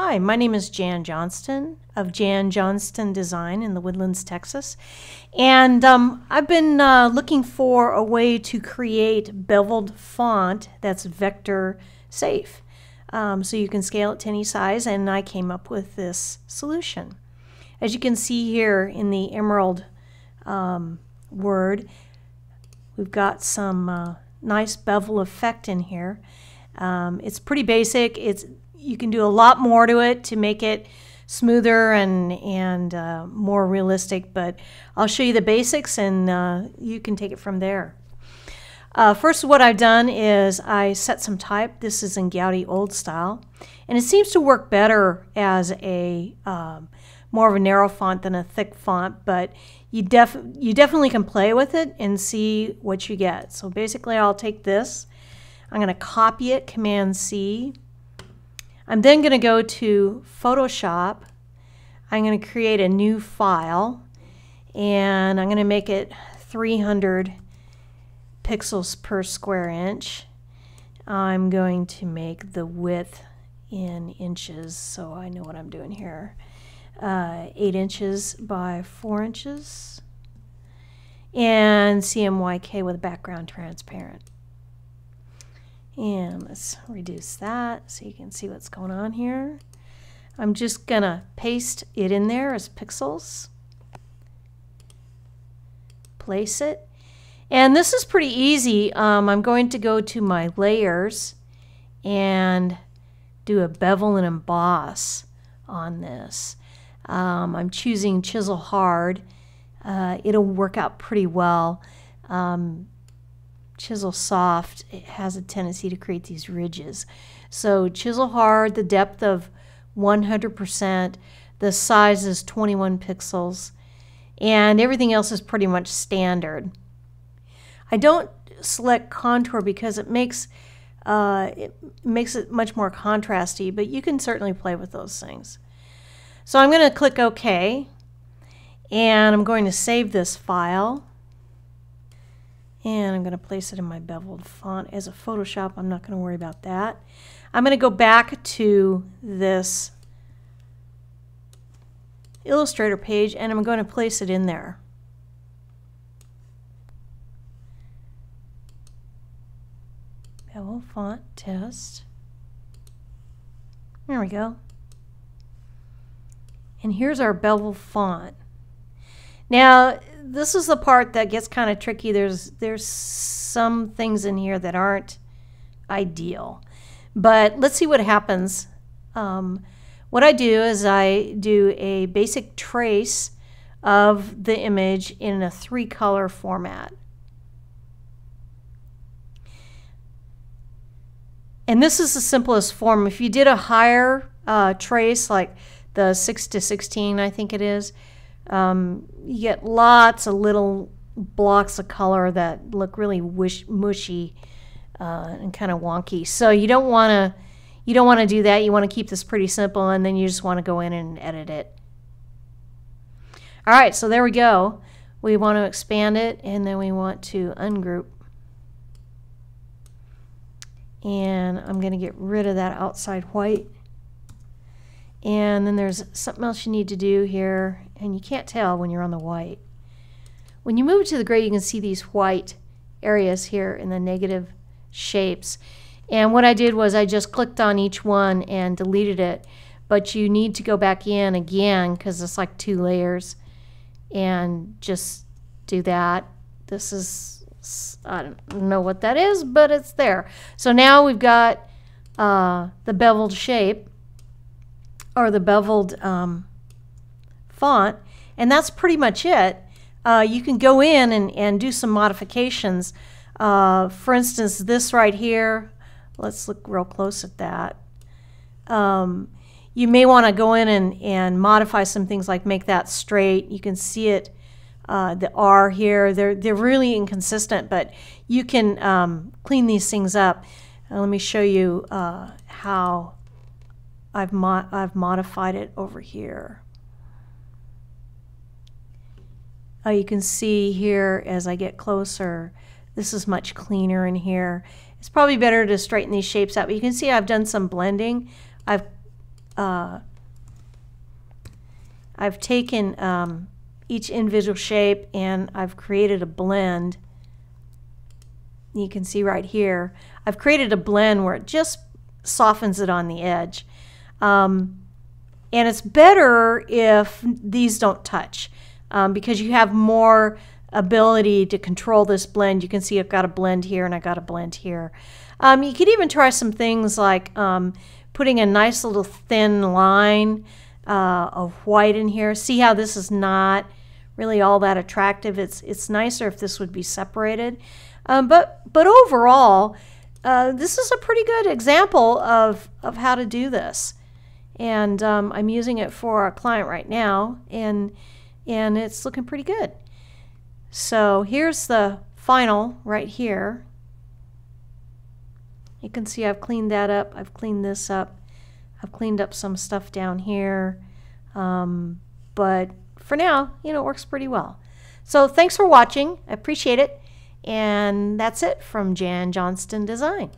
Hi, my name is Jan Johnston of Jan Johnston Design in the Woodlands, Texas. And I've been looking for a way to create beveled font that's vector safe. So you can scale it to any size, and I came up with this solution. As you can see here in the Emerald word, we've got some nice bevel effect in here. It's pretty basic. You can do a lot more to it to make it smoother and more realistic, but I'll show you the basics and you can take it from there. First, what I've done is I set some type. This is in Gouty Old Style, and it seems to work better as a more of a narrow font than a thick font, but you definitely can play with it and see what you get. So basically, I'll take this. I'm going to copy it, Command-C. I'm then going to go to Photoshop. I'm going to create a new file, and I'm going to make it 300 pixels per square inch. I'm going to make the width in inches so I know what I'm doing here. 8 inches by 4 inches. And CMYK with a background transparent. And let's reduce that so you can see what's going on here. I'm just going to paste it in there as pixels. Place it. And this is pretty easy. I'm going to go to my layers and do a bevel and emboss on this. I'm choosing Chisel Hard. It'll work out pretty well. Chisel Soft, it has a tendency to create these ridges. So Chisel Hard, the depth of 100%, the size is 21 pixels, and everything else is pretty much standard. I don't select Contour because it makes it much more contrasty, but you can certainly play with those things. So I'm going to click OK, and I'm going to save this file. And I'm going to place it in my beveled font as a Photoshop. I'm not going to worry about that. I'm going to go back to this Illustrator page and I'm going to place it in there. Bevel font test. There we go. And here's our bevel font. Now, this is the part that gets kind of tricky. There's some things in here that aren't ideal. But let's see what happens. What I do is I do a basic trace of the image in a 3-color format. And this is the simplest form. If you did a higher trace, like the 6:16, I think it is, you get lots of little blocks of color that look really mushy and kind of wonky. So you don't want to do that. You want to keep this pretty simple, and then you just want to go in and edit it. All right, so there we go. We want to expand it, and then we want to ungroup. And I'm going to get rid of that outside white. And then there's something else you need to do here, and you can't tell when you're on the white. When you move to the gray, you can see these white areas here in the negative shapes. And what I did was I just clicked on each one and deleted it, but you need to go back in again because it's like 2 layers, and just do that. This is, I don't know what that is, but it's there. So now we've got the beveled shape, or the beveled font, and that's pretty much it. You can go in and do some modifications. For instance, this right here, let's look real close at that. You may want to go in and modify some things, like make that straight. You can see it, the R here, they're really inconsistent, but you can clean these things up. Let me show you how I've modified it over here. You can see here as I get closer, this is much cleaner in here. It's probably better to straighten these shapes out, but you can see I've done some blending. I've I've taken each individual shape and I've created a blend. You can see right here, I've created a blend where it just softens it on the edge. And it's better if these don't touch because you have more ability to control this blend. You can see I've got a blend here and I got a blend here. You could even try some things like putting a nice little thin line of white in here. See how this is not really all that attractive. It's nicer if this would be separated. But overall, this is a pretty good example of how to do this. And I'm using it for a client right now, and it's looking pretty good. So here's the final right here. You can see I've cleaned that up. I've cleaned this up. I've cleaned up some stuff down here. But for now, you know, it works pretty well. So thanks for watching. I appreciate it. And that's it from Jan Johnston Design.